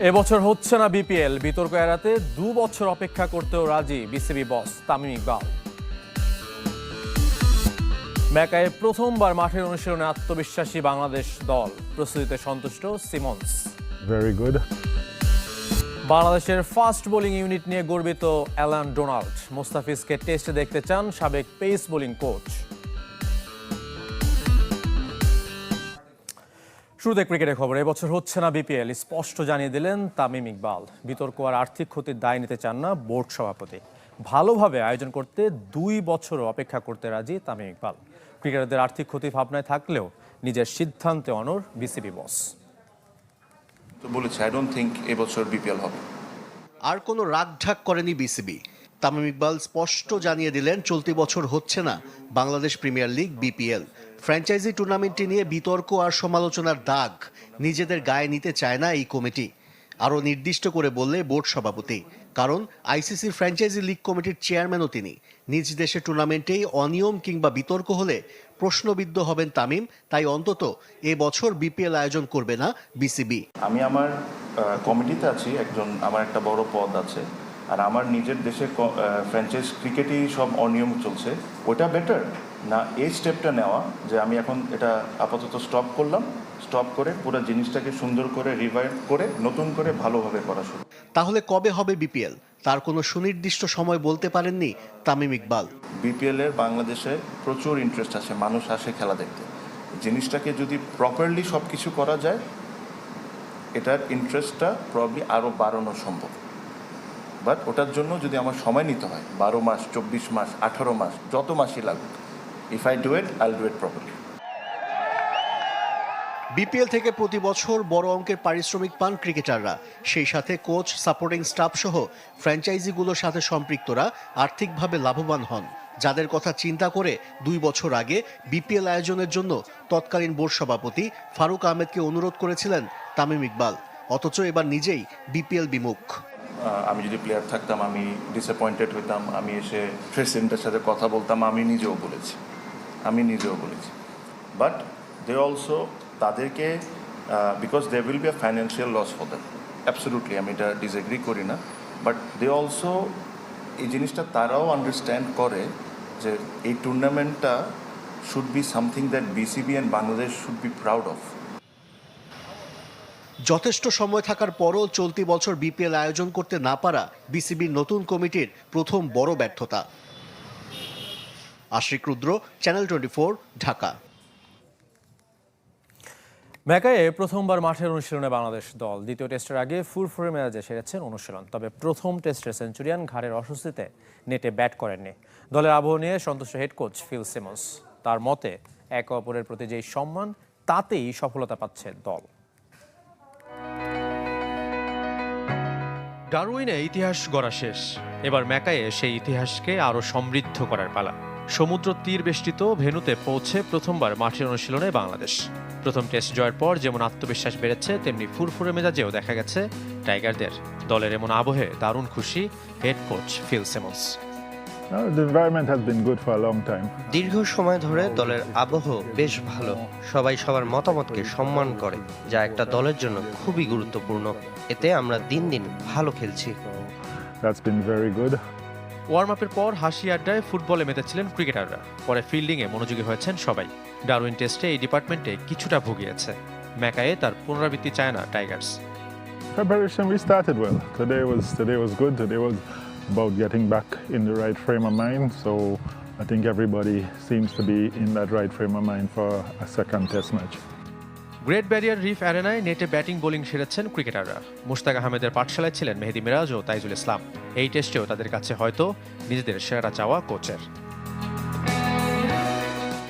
এবছর হচ্ছে না বিপিএল, বিতর্ক এড়াতে 2 বছর অপেক্ষা করতেও রাজি বিসিবি বস তামিম ইকবাল। ম্যাকায়ে প্রথমবার মাঠের অনুশীলনে আত্মবিশ্বাসী বাংলাদেশ দল, প্রস্তুতিতে সন্তুষ্ট সিমন্স। Very good. বাংলাদেশের ফাস্ট বোলিং ইউনিট নিয়ে গর্বিত অ্যালান ডোনাল্ড, মোস্তাফিজকে টেস্টে দেখতে চান সাবেক পেস বোলিং কোচ। শুরুতে ক্রিকেটের খবর। এবছর হচ্ছে না বিপিএল, স্পষ্ট জানিয়ে দিলেন তামিম ইকবাল। বিতর্ক আর আর্থিক ক্ষতির দায় নিতে চান না বোর্ড সভাপতি। ভালোভাবে আয়োজন করতে 2 বছরও অপেক্ষা করতে রাজি তামিম ইকবাল। ক্রিকেটারদের আর্থিক ক্ষতি ভাবনায় থাকলেও নিজের সিদ্ধান্তে অনড় বিসিবি বস। তো বলেছে আই ডোন্ট থিংক এবছর বিপিএল হবে। আর কোনো রাগঢাক করেনি বিসিবি। তামিম ইকবাল স্পষ্ট জানিয়ে দিলেন চলতি বছর হচ্ছে না Bangladesh premier league BPL. Franchise টুর্নামেন্টটি নিয়ে বিতর্ক আর সমালোচনার দাগ নিজেদের গায়ে নিতে চায় না এই কমিটি। আরও নির্দিষ্ট করে বললে বোর্ড সভাপতি, কারণ আইসিসির ফ্র্যাঞ্চাইজি লিগ কমিটির চেয়ারম্যানও তিনি। নিজ দেশে টুর্নামেন্টেই অনিয়ম কিংবা বিতর্ক হলে প্রশ্নবিদ্ধ হবেন তামিম, তাই অন্তত এ বছর বিপিএল আয়োজন করবে না বিসিবি। আমি আমার কমিটিতে আছি, আমার একটা বড় পদ আছে, আর আমার নিজের দেশে ফ্র্যাঞ্চাইজ ক্রিকেটেই সব অনিয়ম চলছে। ওটা বেটার না এই স্টেপটা নেওয়া যে আমি এখন এটা আপাতত স্টপ করে পুরো জিনিসটাকে সুন্দর করে রিভাইভ করে নতুন করে ভালোভাবে করা শুরু। তাহলে কবে হবে বিপিএল, তার কোনো সুনির্দিষ্ট সময় বলতে পারেননি তামিম ইকবাল। বিপিএল এর বাংলাদেশে প্রচুর ইন্টারেস্ট আছে, মানুষ আসে খেলা দেখতে। জিনিসটাকে যদি প্রপারলি সব কিছু করা যায়, এটার ইন্টারেস্টটা প্রবলি আরও বাড়ানো সম্ভব। বাট ওটার জন্য যদি আমার সময় নিতে হয় 12 মাস, 24 মাস, 18 মাস, যত মাসই লাগুক, if I do it, I'll do it properly. BPL থেকে প্রতি বছর বড় অঙ্কের পারিশ্রমিক পান ক্রিকেটাররা, সেই সাথে কোচ, সাপোর্টিং স্টাফ সহ ফ্র্যাঞ্চাইজিগুলোর সাথে সম্পৃক্তরা আর্থিকভাবে লাভবান হন। যাদের কথা চিন্তা করে 2 বছর আগে বিপিএল আয়োজনের জন্য তৎকালীন বোর্ড সভাপতি ফারুক আহমেদকে অনুরোধ করেছিলেন তামিম ইকবাল, অথচ এবার নিজেই বিপিএল বিমুখ। আমি যদি প্লেয়ার থাকতাম, আমি ডিসঅ্যাপয়েন্টেড হইতাম, আমি এসে প্রেসিডেন্টের সাথে কথা বলতাম, আমি নিজেও বলেছি। বাট দে অলসো তাদেরকে because they will be a financial loss for them, absolutely আমি এটা ডিসএগ্রি করি না। বাট দে অলসো এই জিনিসটা তারাও আন্ডারস্ট্যান্ড করে যে এই টুর্নামেন্টটা should be something that BCB and Bangladesh should be proud of. যথেষ্ট সময় থাকার পরও চলতি বছর বিপিএল আয়োজন করতে না পারা বিসিবির নতুন কমিটির প্রথম বড় ব্যর্থতা। আশিক রুদ্র, চ্যানেল 24, ঢাকা। ম্যাকায়ে প্রথমবার মাঠের অনুশীলনে বাংলাদেশ দল। দ্বিতীয় টেস্টের আগে ফুরফুরে মেজাজে সেরেছেন অনুশীলন। তবে প্রথম টেস্টের সেঞ্চুরিয়ান ঘাড়ের অস্বস্তিতে নেটে ব্যাট করেননি। দলের আবহ নিয়ে সন্তুষ্ট হেড কোচ ফিল সিমন্স। তার মতে একে অপরের প্রতি যেই সম্মান, তাতেই সফলতা পাচ্ছে দল। ডারউইনে ইতিহাস গড়া শেষ, এবার ম্যাকায়ে সেই ইতিহাসকে আরও সমৃদ্ধ করার পালা। সমুদ্র তীর বেষ্টিত ভেন্যুতে পৌঁছে প্রথমবার মাঠের অনুশীলনে বাংলাদেশ। প্রথম টেস্ট জয়ের পর যেমন আত্মবিশ্বাস বেড়েছে, তেমনি ফুরফুরে মেজাজেও দেখা গেছে টাইগারদের। দলের এমন আবহে দারুণ খুশি head coach Phil Simmons. The environment has been good for a long time. দীর্ঘ সময় ধরে দলের আবহ বেশ ভালো। সবাই সবার মতামতকে সম্মান করে, যা একটা দলের জন্য খুবই গুরুত্বপূর্ণ। এতে আমরা দিন দিন ভালো খেলছি। That's been very good. Worm আপের পর হাসি আড্ডায় ফুটবলে মেতেছিলেন ক্রিকেটাররা। পরে ফিল্ডিংয়ে মনোযোগী হয়েছেন সবাই। ডারউইন টেস্টে এই ডিপার্টমেন্টে কিছুটা ভুগিয়েছে ম্যাকায়ে, তার পুনরাবৃত্তি চায় না Tigers. Preparation, we started well. Today was good. Today was about getting back in the right frame of mind. So I think everybody seems to be in that right frame of mind for a second test match. Great barrier reef অ্যারেনায় নেটে batting bowling সেরেছেন ক্রিকেটাররা। মুশতাক আহমেদের পাঠশালায় ছিলেন মেহেদী মিরাজ ও তাইজুল ইসলাম। এই টেস্টেও তাদের কাছে হয়তো নিজেদের সেরাটা চাওয়া কোচের।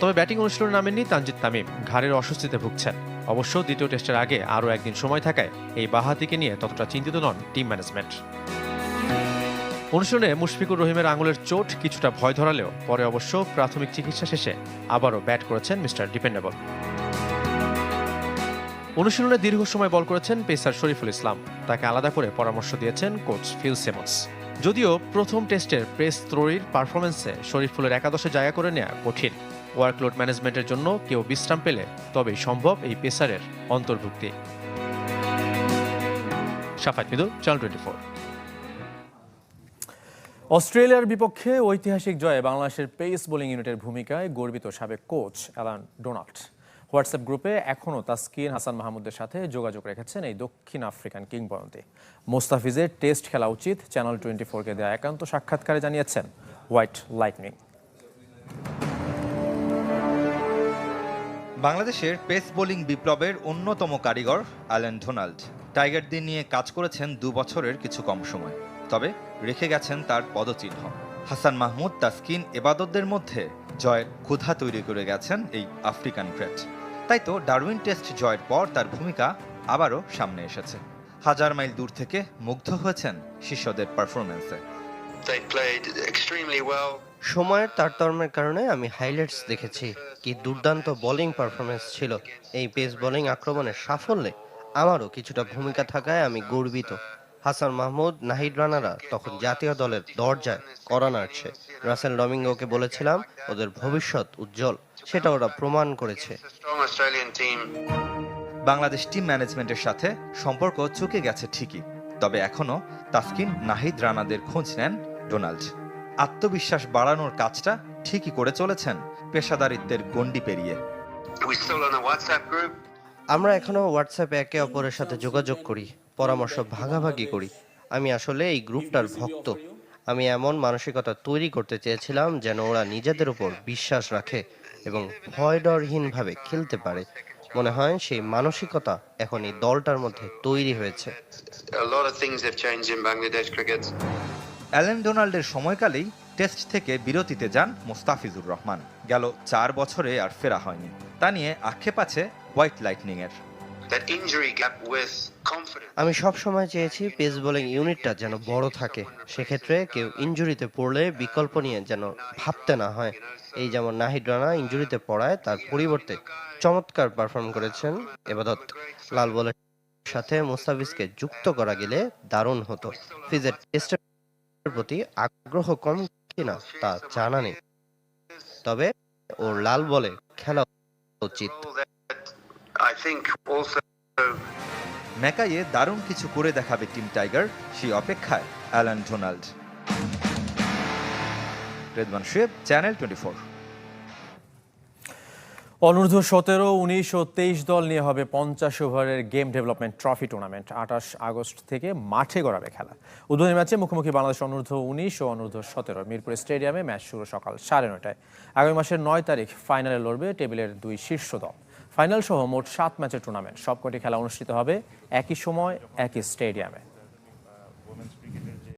তবে ব্যাটিং অনুশীলনে নামেননি তানজিদ তামিম, ঘাড়ের অস্বস্তিতে ভুগছেন। অবশ্য দ্বিতীয় টেস্টের আগে আরও একদিন সময় থাকায় এই বাঁহাতিকে নিয়ে ততটা চিন্তিত নন টিম ম্যানেজমেন্ট। অনুশীলনে মুশফিকুর রহিমের আঙুলের চোট কিছুটা ভয় ধরালেও পরে অবশ্য প্রাথমিক চিকিৎসা শেষে আবারও ব্যাট করেছেন মিস্টার ডিপেন্ডেবল। অনুশীলনে দীর্ঘ সময় বল করেছেন পেসার শরীফুল ইসলাম। তাকে আলাদা করে পরামর্শ দিয়েছেন কোচ ফিল সিমন্স। যদিও প্রথম টেস্টের পেস ত্রয়ীর পারফরমেন্সে শরীফুলের একাদশে জায়গা করে নেওয়া কঠিন। ওয়ার্কলোড ম্যানেজমেন্টের জন্য কেউ বিশ্রাম পেলে তবেই সম্ভব এই পেসারের অন্তর্ভুক্তি। সাফাত মিদুল, চ্যানেল 24। অস্ট্রেলিয়ার বিপক্ষে ঐতিহাসিক জয়ে বাংলাদেশের পেস বোলিং ইউনিটের ভূমিকায় গর্বিত সাবেক কোচ অ্যালান ডোনাল্ড। হোয়াটসঅ্যাপ গ্রুপে এখনও তাসকিন হাসান মাহমুদের সাথে যোগাযোগ রেখেছেন এই দক্ষিণ আফ্রিকান কিংবদন্তি। মোস্তাফিজের টেস্ট খেলা উচিত চ্যানেল 24-কে দেওয়া একান্ত সাক্ষাৎকারে জানিয়েছেন হোয়াইট লাইটনিং। বাংলাদেশের পেস বোলিং বিপ্লবের অন্যতম কারিগর অ্যালান ডোনাল্ড টাইগারদের নিয়ে কাজ করেছেন 2 বছরের কিছু কম সময়, তবে রেখে গেছেন তার পদচিহ্ন। হাসান মাহমুদ, তাসকিন, এবাদতদের মধ্যে জয়ের ক্ষুধা তৈরি করে গেছেন এই আফ্রিকান গ্রেট। তাই তো ডারউইন টেস্ট জয়ের পর তার ভূমিকা আবারও সামনে এসেছে। হাজার মাইল দূর থেকে মুগ্ধ হয়েছেন শিষ্যদের পারফরম্যান্সে। সময়ের তারতম্যের কারণে আমি হাইলাইটস দেখেছি। কি দুর্দান্ত বোলিং পারফরমেন্স ছিল। এই পেস বোলিং আক্রমণের সাফল্যে আমারও কিছুটা ভূমিকা থাকায় আমি গর্বিত। হাসান মাহমুদ, নাহিদ রানারা তখন জাতীয় দলের দরজায় কড়া নাড়ছে। রাসেল ডমিঙ্গোকে বলেছিলাম ওদের ভবিষ্যৎ উজ্জ্বল, সেটা ওরা প্রমাণ করেছে। বাংলাদেশ টিম ম্যানেজমেন্টের সাথে সম্পর্ক চুকে গেছে ঠিকই, তবে এখনো তাসকিন, নাহিদ রানাদের খোঁজ নেন ডোনাল্ড। আত্মবিশ্বাস বাড়ানোর কাজটা ঠিকই করে চলেছেন পেশাদারিত্বের গণ্ডি পেরিয়ে। আমরা এখনো হোয়াটসঅ্যাপে একে অপরের সাথে যোগাযোগ করি, পরামর্শ ভাগাভাগি করি। আমি আসলে এই গ্রুপটার ভক্ত। আমি এমন মানসিকতা তৈরি করতে চেয়েছিলাম যেন ওরা নিজেদের উপর বিশ্বাস রাখে এবং ভয় ডরহীনভাবে খেলতে পারে। মনে হয় সেই মানসিকতা এখন এই দলটার মধ্যে তৈরি হয়েছে। অ্যালান ডোনাল্ডের সময়কালেই টেস্ট থেকে বিরতিতে যান মোস্তাফিজুর রহমান। গেল 4 বছরে আর ফেরা হয়নি। তা নিয়ে আক্ষেপ আছে হোয়াইট লাইটনিংয়ের। আমি সব সময় চেয়েছি পেস বোলিং ইউনিটটা যেন বড় থাকে। সেক্ষেত্রে কেউ ইনজুরিতে পড়লে বিকল্প নিয়ে যেন ভাবতে না হয়। এই যেমন নাহিদ রানা ইনজুরিতে পড়ায় তার পরিবর্তে চমৎকার পারফর্ম করেছেন এবাদত। লাল বলের সাথে মুস্তাফিজকে যুক্ত করা গেলে দারুণ হতো। ফিজের টেস্টের প্রতি আগ্রহ কম কিনা তা জানা নেই, তবে ওর লাল বলে খেলা উচিত। ম্যাকাইয়ে দারুণ কিছু করে দেখাবে টিম টাইগার, সেই অপেক্ষায় Alan Donald. Redwan Shuyeb, channel 24। অনূর্ধ্ব 17, 19 ও 23 দল নিয়ে হবে 50 ওভারের game development trophy tournament. 28 August থেকে মাঠে গড়াবে খেলা। উদ্বোধনী ম্যাচে মুখোমুখি বাংলাদেশ অনূর্ধ্ব 19 ও অনূর্ধ্ব 17। মিরপুর স্টেডিয়ামে ম্যাচ শুরু সকাল 9:30টায়। আগামী মাসের 9 তারিখ ফাইনালে লড়বে টেবিলের 2 শীর্ষ দল। ফাইনাল সহ মোট 7 ম্যাচের টুর্নামেন্ট। সবকটি খেলা অনুষ্ঠিত হবে একই সময় একই স্টেডিয়ামে।